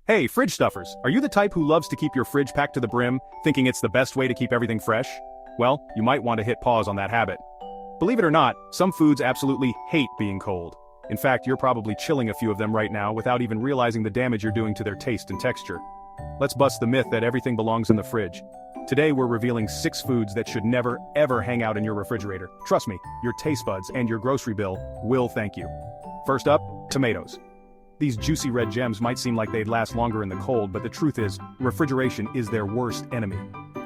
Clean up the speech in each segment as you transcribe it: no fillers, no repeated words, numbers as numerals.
Hey, fridge stuffers, are you the type who loves to keep your fridge packed to the brim, thinking it's the best way to keep everything fresh? Well, you might want to hit pause on that habit. Believe it or not, some foods absolutely hate being cold. In fact, you're probably chilling a few of them right now without even realizing the damage you're doing to their taste and texture. Let's bust the myth that everything belongs in the fridge. Today we're revealing 6 foods that should never, ever hang out in your refrigerator. Trust me, your taste buds and your grocery bill will thank you. First up, tomatoes. These juicy red gems might seem like they'd last longer in the cold, but the truth is, refrigeration is their worst enemy.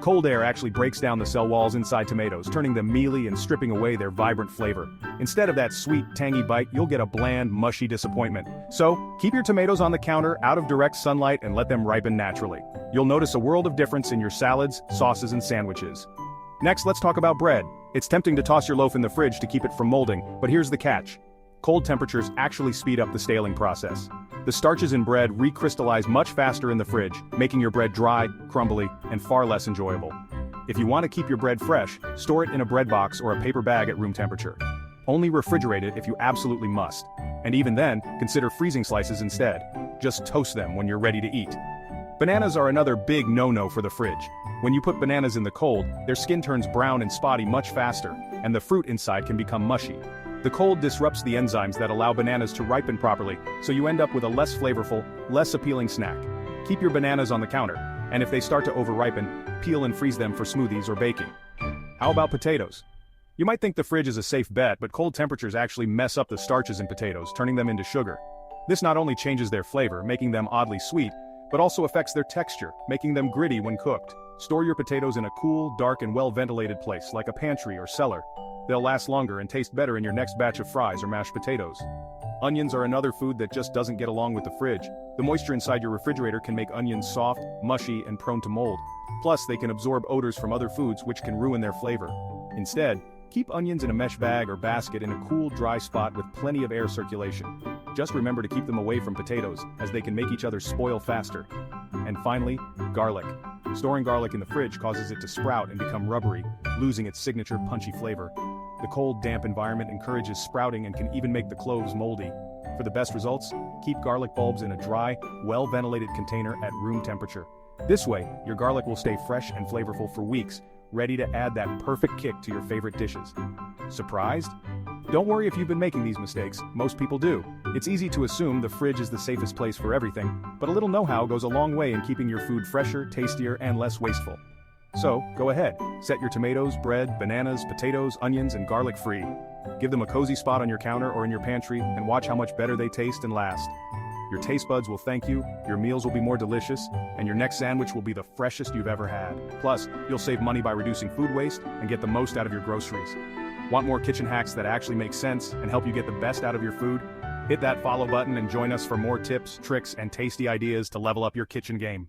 Cold air actually breaks down the cell walls inside tomatoes, turning them mealy and stripping away their vibrant flavor. Instead of that sweet, tangy bite, you'll get a bland, mushy disappointment. So, keep your tomatoes on the counter, out of direct sunlight, and let them ripen naturally. You'll notice a world of difference in your salads, sauces, and sandwiches. Next, let's talk about bread. It's tempting to toss your loaf in the fridge to keep it from molding, but here's the catch. Cold temperatures actually speed up the staling process. The starches in bread recrystallize much faster in the fridge, making your bread dry, crumbly, and far less enjoyable. If you want to keep your bread fresh, store it in a bread box or a paper bag at room temperature. Only refrigerate it if you absolutely must. And even then, consider freezing slices instead. Just toast them when you're ready to eat. Bananas are another big no-no for the fridge. When you put bananas in the cold, their skin turns brown and spotty much faster, and the fruit inside can become mushy. The cold disrupts the enzymes that allow bananas to ripen properly, so you end up with a less flavorful, less appealing snack. Keep your bananas on the counter, and if they start to over-ripen, peel and freeze them for smoothies or baking. How about potatoes? You might think the fridge is a safe bet, but cold temperatures actually mess up the starches in potatoes, turning them into sugar. This not only changes their flavor, making them oddly sweet, but also affects their texture, making them gritty when cooked. Store your potatoes in a cool, dark, and well-ventilated place, like a pantry or cellar. They'll last longer and taste better in your next batch of fries or mashed potatoes. Onions are another food that just doesn't get along with the fridge. The moisture inside your refrigerator can make onions soft, mushy, and prone to mold. Plus, they can absorb odors from other foods which can ruin their flavor. Instead, keep onions in a mesh bag or basket in a cool, dry spot with plenty of air circulation. Just remember to keep them away from potatoes, as they can make each other spoil faster. And finally, garlic. Storing garlic in the fridge causes it to sprout and become rubbery, losing its signature punchy flavor. The cold, damp environment encourages sprouting and can even make the cloves moldy. For the best results, keep garlic bulbs in a dry, well-ventilated container at room temperature. This way, your garlic will stay fresh and flavorful for weeks, ready to add that perfect kick to your favorite dishes. Surprised? Don't worry if you've been making these mistakes, most people do. It's easy to assume the fridge is the safest place for everything, but a little know-how goes a long way in keeping your food fresher, tastier, and less wasteful. So, go ahead, set your tomatoes, bread, bananas, potatoes, onions, and garlic free. Give them a cozy spot on your counter or in your pantry, and watch how much better they taste and last. Your taste buds will thank you, your meals will be more delicious, and your next sandwich will be the freshest you've ever had. Plus, you'll save money by reducing food waste and get the most out of your groceries. Want more kitchen hacks that actually make sense and help you get the best out of your food? Hit that follow button and join us for more tips, tricks, and tasty ideas to level up your kitchen game.